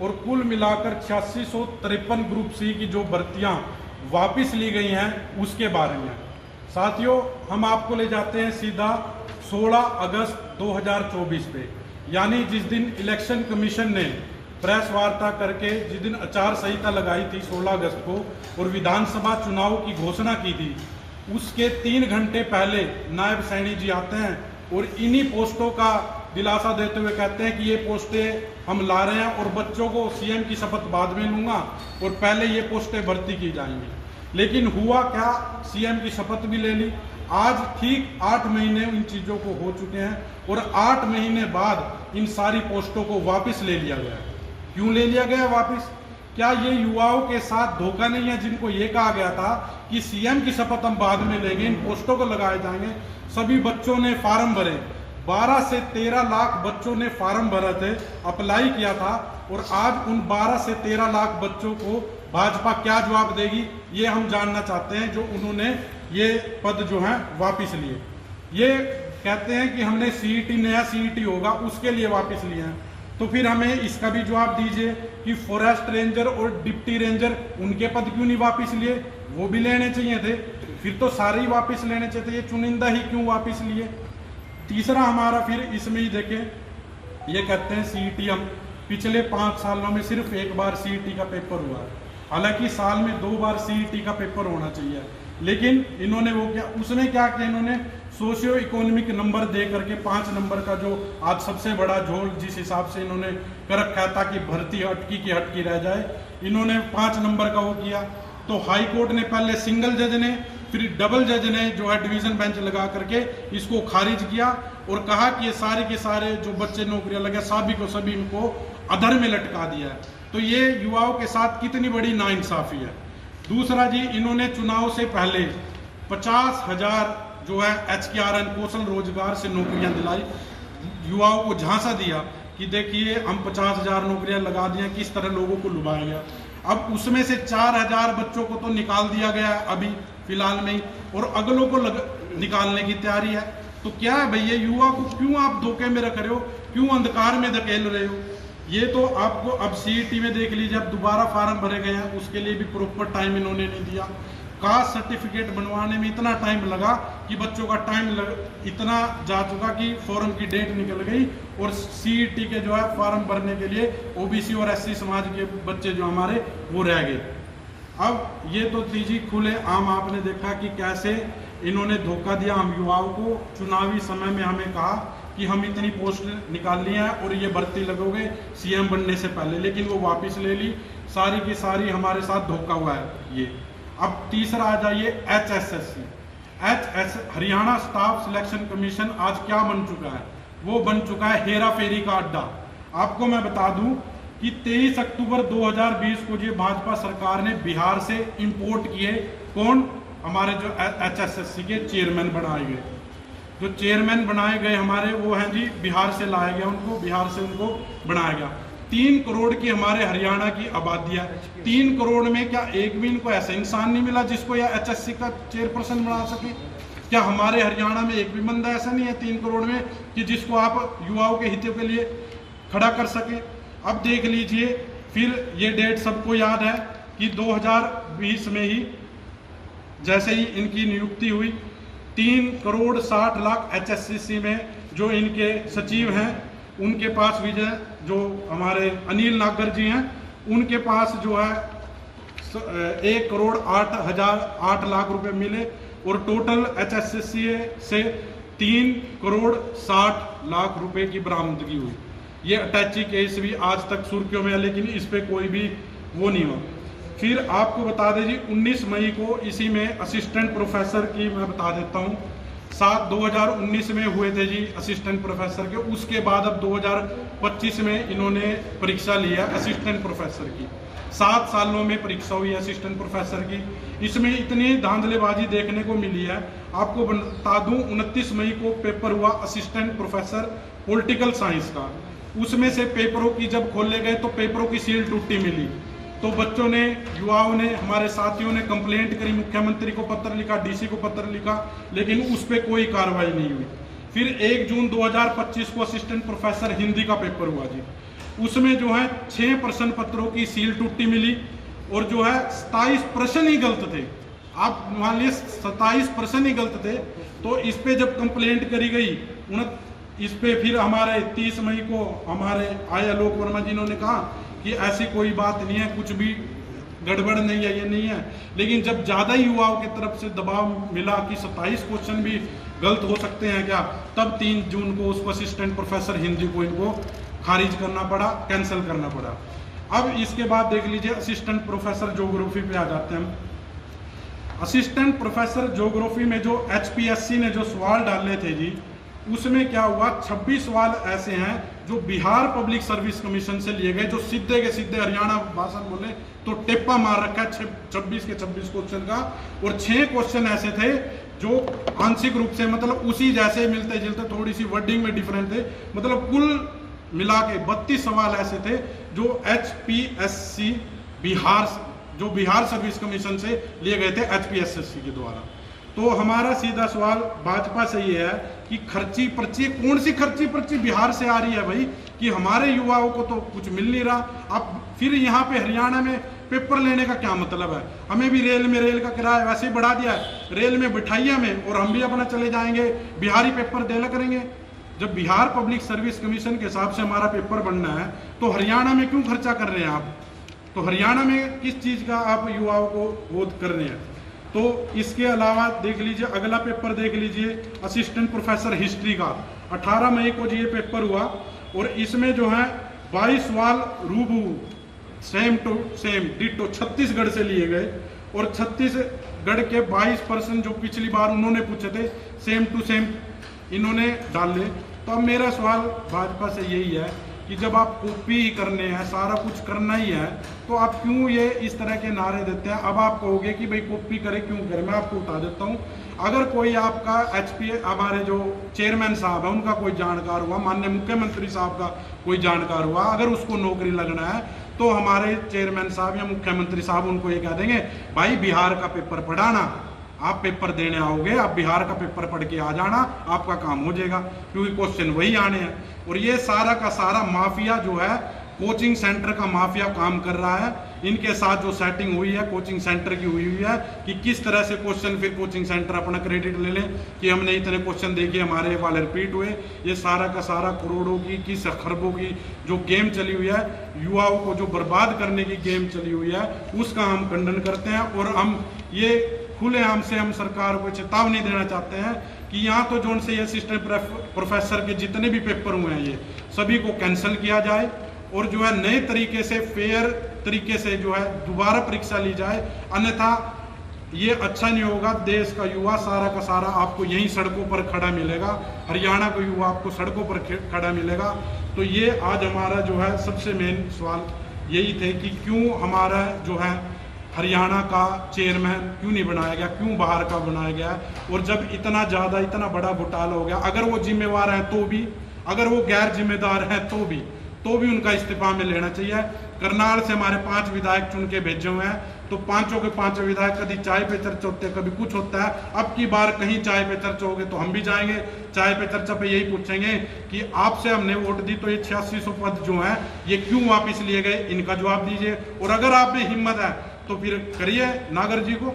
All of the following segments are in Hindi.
और कुल मिलाकर 8653 ग्रुप सी की जो भर्तियां वापस ली गई हैं उसके बारे में। साथियों, हम आपको ले जाते हैं सीधा 16 अगस्त 2024 पे, यानी जिस दिन इलेक्शन कमीशन ने प्रेस वार्ता करके जिस दिन आचार संहिता लगाई थी 16 अगस्त को और विधानसभा चुनाव की घोषणा की थी, उसके 3 घंटे पहले नायब सैनी जी आते हैं और इन्हीं पोस्टों का दिलासा देते हुए कहते हैं कि ये पोस्टें हम ला रहे हैं और बच्चों को सीएम की शपथ बाद में लूंगा और पहले ये पोस्टें भर्ती की जाएंगी। लेकिन हुआ क्या, सीएम की शपथ भी ले ली। आज ठीक 8 महीने इन चीज़ों को हो चुके हैं और 8 महीने बाद इन सारी पोस्टों को वापस ले लिया गया। क्यों ले लिया गया वापस? क्या ये युवाओं के साथ धोखा नहीं है, जिनको ये कहा गया था कि सीएम की शपथ हम बाद में लेंगे, इन पोस्टों को लगाए जाएंगे? सभी बच्चों ने फार्म भरे, 12 से 13 लाख बच्चों ने फार्म भरे थे, अप्लाई किया था, और आज उन 12 से 13 लाख बच्चों को भाजपा क्या जवाब देगी, ये हम जानना चाहते हैं, जो उन्होंने ये पद जो है वापस लिए। ये कहते हैं कि हमने सीईटी, नया सीईटी होगा उसके लिए वापस लिए हैं, तो फिर हमें इसका भी जवाब दीजिए कि फॉरेस्ट रेंजर और डिप्टी रेंजर उनके पद क्यों नहीं वापस लिए? वो भी लेने चाहिए थे, फिर तो सारे ही वापस लेने चाहिए थे, ये चुनिंदा ही क्यों वापस लिए? तीसरा हमारा फिर इसमें ही देखें, ये कहते हैं सीईटी हम पिछले 5 सालों में सिर्फ 1 बार सीईटी का पेपर हुआ है, हालांकि साल में 2 बार सीईटी का पेपर होना चाहिए, लेकिन इन्होंने वो क्या, उसमें क्या किया इन्होंने, सोशियो इकोनॉमिक नंबर दे करके 5 नंबर का जो आज सबसे बड़ा झोल जिस हिसाब से इन्होंने कर रखा था कि भर्ती हटकी की हटकी रह जाए, इन्होंने 5 नंबर का वो किया। तो हाई कोर्ट ने पहले सिंगल जज ने, फिर डबल जज ने जो है डिवीजन बेंच लगा करके इसको खारिज किया और कहा कि ये सारे के सारे जो बच्चे नौकरियां लगे सभी को सभी इनको अधर में लटका दिया है। तो ये युवाओं के साथ कितनी बड़ी नाइंसाफी है। दूसरा जी, इन्होंने चुनाव से पहले 50,000 जो है HKRN कौशल रोजगार से नौकरियां दिलाई, युवाओं को झांसा दिया कि देखिए हम 50,000 नौकरियां लगा दिए, किस तरह लोगों को लुभाया गया। अब उसमें से 4,000 बच्चों को तो निकाल दिया गया है अभी फिलहाल में ही, और अगलों को निकालने की तैयारी है। तो क्या है भैया, युवा को क्यों आप धोखे में रख रहे हो, क्यों अंधकार में धकेल रहे हो? ये तो आपको अब सीईटी में देख लीजिए, अब दोबारा फार्म भरे गए हैं, उसके लिए भी प्रॉपर टाइम इन्होंने नहीं दिया। कास्ट सर्टिफिकेट बनवाने में इतना टाइम लगा कि बच्चों का टाइम इतना जा चुका कि फॉर्म की डेट निकल गई और सीईटी के जो है फॉर्म भरने के लिए ओबीसी और एससी समाज के बच्चे जो हमारे वो रह गए। अब ये तो दीजिए खुले आम, आपने देखा कि कैसे इन्होंने धोखा दिया हम युवाओं को। चुनावी समय में हमें कहा कि हम इतनी पोस्ट निकाल ली है और ये भर्ती लगोगे सीएम बनने से पहले, लेकिन वो वापस ले ली। सारी की सारी हमारे साथ धोखा हुआ है ये। अब तीसरा आ जाइए HSSC, Haryana staff selection commission आज क्या बन चुका है? वो बन चुका है हेरा फेरी का अड्डा। आपको मैं बता दूं कि 23 अक्टूबर 2020 को जो भाजपा सरकार ने बिहार से इंपोर्ट किए, कौन? हमारे जो HSSC के चेयरमैन बनाए गए, जो चेयरमैन बनाए गए हमारे वो हैं जी, बिहार से लाया गया उनको, बिहार से उनको बनाया गया। 3 करोड़ की हमारे हरियाणा की आबादी है, 3 करोड़ में क्या एक भी इनको ऐसा इंसान नहीं मिला जिसको यह HSC का चेयरपर्सन बना सके? क्या हमारे हरियाणा में एक भी बंदा ऐसा नहीं है 3 करोड़ में कि जिसको आप युवाओं के हितों के लिए खड़ा कर सके? अब देख लीजिए, फिर ये डेट सबको याद है कि 2020 में ही जैसे ही इनकी नियुक्ति हुई, 3 करोड़ 60 लाख HSCC में जो इनके सचिव हैं उनके पास विजय जो हमारे अनिल नागर जी हैं उनके पास जो है 1 करोड़ 8 लाख रुपए मिले और टोटल HSCC से 3 करोड़ 60 लाख रुपए की बरामदगी हुई। ये अटैची केस भी आज तक सुर्खियों में है, लेकिन इस पे कोई भी वो नहीं हुआ। फिर आपको बता दें जी, 19 मई को इसी में असिस्टेंट प्रोफेसर की मैं बता देता हूँ, 2019 में हुए थे जी असिस्टेंट प्रोफेसर के। उसके बाद अब 2025 में इन्होंने परीक्षा ली है असिस्टेंट प्रोफेसर की। 7 सालों में परीक्षा हुई है असिस्टेंट प्रोफेसर की। इसमें इतनी धांधलेबाजी देखने को मिली है। आपको बता दूं, 29 मई को पेपर हुआ असिस्टेंट प्रोफेसर पॉलिटिकल साइंस का। उसमें से पेपरों की जब खोले गए तो पेपरों की सील टूटी मिली। तो बच्चों ने, युवाओं ने, हमारे साथियों ने कंप्लेंट करी, मुख्यमंत्री को पत्र लिखा, डीसी को पत्र लिखा, लेकिन उस पर कोई कार्रवाई नहीं हुई। फिर 1 जून 2025 को असिस्टेंट प्रोफेसर हिंदी का पेपर हुआ जी। उसमें जो है 6 प्रश्न पत्रों की सील टूटी मिली और जो है 27 प्रश्न ही गलत थे। आप मान लीजिए 27 प्रश्न ही गलत थे। तो इस पे जब कंप्लेंट करी गई इस पे फिर हमारे 30 मई को हमारे आलोक वर्मा जी ने कहा कि ऐसी कोई बात नहीं है, कुछ भी गड़बड़ नहीं है, ये नहीं है। लेकिन जब ज़्यादा युवाओं की तरफ से दबाव मिला कि 27 क्वेश्चन भी गलत हो सकते हैं क्या, तब 3 जून को उसको असिस्टेंट प्रोफेसर हिंदी को इनको खारिज करना पड़ा, कैंसिल करना पड़ा। अब इसके बाद देख लीजिए असिस्टेंट प्रोफेसर ज्योग्राफी पे आ जाते हैं हम। असिस्टेंट प्रोफेसर ज्योग्राफी में जो HPSC ने जो सवाल डाले थे जी, उसमें क्या हुआ, 26 सवाल ऐसे हैं जो बिहार पब्लिक सर्विस कमीशन से लिए गए, जो सीधे के सीधे हरियाणा भाषा बोले तो टेप्पा मार रखा है 26 के 26 क्वेश्चन का। और 6 क्वेश्चन ऐसे थे जो आंशिक रूप से मतलब उसी जैसे मिलते जुलते, थोड़ी सी वर्डिंग में डिफरेंट थे। मतलब कुल मिला के 32 सवाल ऐसे थे जो HPSC बिहार सर्विस कमीशन से लिए गए थे HPSC के द्वारा। तो हमारा सीधा सवाल भाजपा से ये है कि खर्ची पर्ची, कौन सी खर्ची पर्ची बिहार से आ रही है भाई, कि हमारे युवाओं को तो कुछ मिल नहीं रहा। अब फिर यहाँ पे हरियाणा में पेपर लेने का क्या मतलब है? हमें भी रेल का किराया वैसे ही बढ़ा दिया है, रेल में बिठाइए हमें और हम भी अपना चले जाएंगे, बिहारी पेपर देना करेंगे। जब बिहार पब्लिक सर्विस कमीशन के हिसाब से हमारा पेपर बनना है तो हरियाणा में क्यों खर्चा कर रहे हैं आप? तो हरियाणा में किस चीज़ का आप युवाओं को बोध कर रहे हैं? तो इसके अलावा देख लीजिए अगला पेपर देख लीजिए असिस्टेंट प्रोफेसर हिस्ट्री का 18 मई को जी ये पेपर हुआ और इसमें जो है 22 सवाल रूबू same to same ditto Chhattisgarh से लिए गए और छत्तीसगढ़ के 22% जो पिछली बार उन्होंने पूछे थे सेम टू सेम इन्होंने डाले। तो अब मेरा सवाल भाजपा से यही है कि जब आप कॉपी ही करने हैं, सारा कुछ करना ही है, तो आप क्यों ये इस तरह के नारे देते हैं? अब आप कहोगे कि भाई कॉपी करे क्यों करे, मैं आपको बता देता हूँ। अगर कोई आपका हमारे जो चेयरमैन साहब है उनका कोई जानकार हुआ, माननीय मुख्यमंत्री साहब का कोई जानकार हुआ, अगर उसको नौकरी लगना है तो हमारे चेयरमैन साहब या मुख्यमंत्री साहब उनको ये कह देंगे भाई बिहार का पेपर पढ़ाना, आप पेपर देने आओगे, आप बिहार का पेपर पढ़ के आ जाना, आपका काम हो जाएगा, क्योंकि क्वेश्चन वही आने हैं। और ये सारा का सारा माफिया जो है, कोचिंग सेंटर का माफिया काम कर रहा है। इनके साथ जो सेटिंग हुई है कोचिंग सेंटर की हुई है कि किस तरह से क्वेश्चन फिर कोचिंग सेंटर अपना क्रेडिट ले लें कि हमने इतने क्वेश्चन देखे, हमारे वाले रिपीट हुए। ये सारा का सारा करोड़ों की किस खरबों की जो गेम चली हुई है, युवाओं को जो बर्बाद करने की गेम चली हुई है, उसका हम खंडन करते हैं। और हम ये खुलेआम से हम सरकार को चेतावनी देना चाहते हैं कि यहाँ तो जोन से ये असिस्टेंट प्रोफेसर के जितने भी पेपर हुए हैं ये सभी को कैंसिल किया जाए और जो है नए तरीके से फेयर तरीके से जो है दोबारा परीक्षा ली जाए, अन्यथा ये अच्छा नहीं होगा। देश का युवा सारा का सारा आपको यहीं सड़कों पर खड़ा मिलेगा, हरियाणा का युवा आपको सड़कों पर खड़ा मिलेगा। तो ये आज हमारा जो है सबसे मेन सवाल यही थे कि क्यों हमारा जो है हरियाणा का चेयरमैन क्यों नहीं बनाया गया, क्यों बाहर का बनाया गया। और जब इतना ज़्यादा इतना बड़ा घोटाला हो गया, अगर वो जिम्मेवार हैं तो भी, अगर वो गैर जिम्मेदार हैं तो भी उनका इस्तीफा में लेना चाहिए। करनाल से हमारे 5 विधायक चुन के भेजे हुए हैं, तो पांचों के 5 विधायक कभी चाय पे चर्चा होते हैं, कभी कुछ होता है। अब की बार कहीं चाय पे चर्चा होगी तो हम भी जाएंगे, चाय पे चर्चा पे यही पूछेंगे कि आपसे हमने वोट दी तो ये 8600 पद जो है ये क्यों वापिस लिए गए, इनका जवाब दीजिए। और अगर आप में हिम्मत है तो फिर करिए, नागर जी को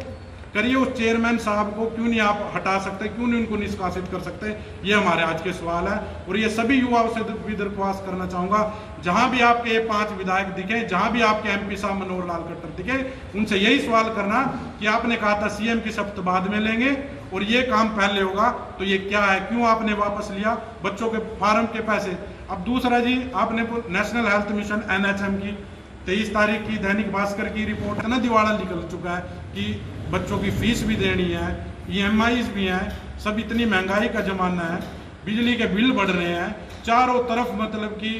करिए, उस चेयरमैन साहब को क्यों नहीं आप हटा सकते, क्यों नहीं उनको निष्कासित कर सकते? ये हमारे आज के सवाल है। और ये सभी युवाओं से भी दरख्वास्त करना चाहूँगा, जहाँ भी आपके ये 5 विधायक दिखे, जहाँ भी आपके MP साहब मनोहर लाल खट्टर दिखे, उनसे यही सवाल करना कि आपने कहा था CM की शपथ बाद में लेंगे और ये काम पहले होगा, तो ये क्या है, क्यों आपने वापस लिया बच्चों के फार्म के पैसे? अब दूसरा जी, आपने नेशनल हेल्थ मिशन NHM की 23 तारीख की दैनिक भास्कर की रिपोर्ट इतना दिवाला निकल चुका है कि बच्चों की फीस भी देनी है, EMIs भी हैं, सब इतनी महंगाई का ज़माना है, बिजली के बिल बढ़ रहे हैं चारों तरफ, मतलब कि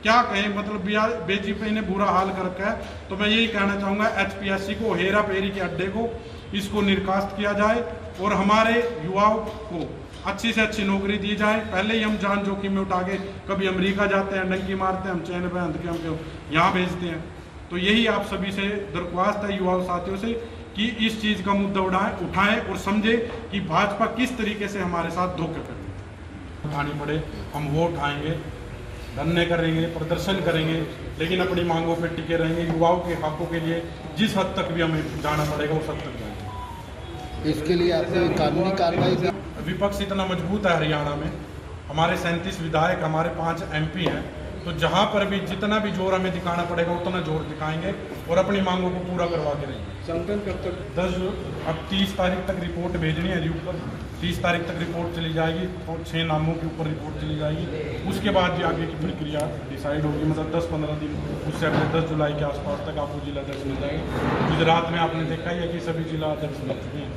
क्या कहें, मतलब BJP ने बुरा हाल कर रखा है। तो मैं यही कहना चाहूँगा HPSC को, हेरा फेरी के अड्डे को, इसको निर्कास्त किया जाए और हमारे युवाओं को अच्छी से अच्छी नौकरी दी जाए। पहले ही हम जान जोखिम में उठा के कभी अमेरिका जाते हैं, डंकी मारते हैं, हम चैन पे अंध के हम यहाँ भेजते हैं। तो यही आप सभी से दरख्वास्त है युवा साथियों से कि इस चीज़ का मुद्दा उठाएं और समझे कि भाजपा किस तरीके से हमारे साथ धोखे कर रही है। उठानी पड़े, हम वोट आएंगे धरने करेंगे, प्रदर्शन करेंगे, लेकिन अपनी मांगों पर टिके रहेंगे। युवाओं के हकों के लिए जिस हद तक भी हमें जाना पड़ेगा उस हद तक जाएंगे। इसके लिए आप कोई कानूनी कार्रवाई भी? विपक्ष इतना मजबूत है हरियाणा में, हमारे 37 विधायक, हमारे 5 MP हैं, तो जहाँ पर भी जितना भी जोर हमें दिखाना पड़ेगा उतना जोर दिखाएंगे और अपनी मांगों को पूरा करवा के रहेंगे। संकलन कब तक? अब 30 तारीख तक रिपोर्ट भेजनी है जी ऊपर, 30 तारीख तक रिपोर्ट चली जाएगी और 6 नामों के ऊपर रिपोर्ट चली जाएगी। उसके बाद जो आगे की प्रक्रिया डिसाइड होगी, मतलब 10-15 दिन, उससे अगले 10 जुलाई के आसपास तक आपको जिला अध्यक्ष मिल जाएगा। गुजरात में आपने देखा ही है कि सभी जिला अध्यक्ष मिल चुके हैं।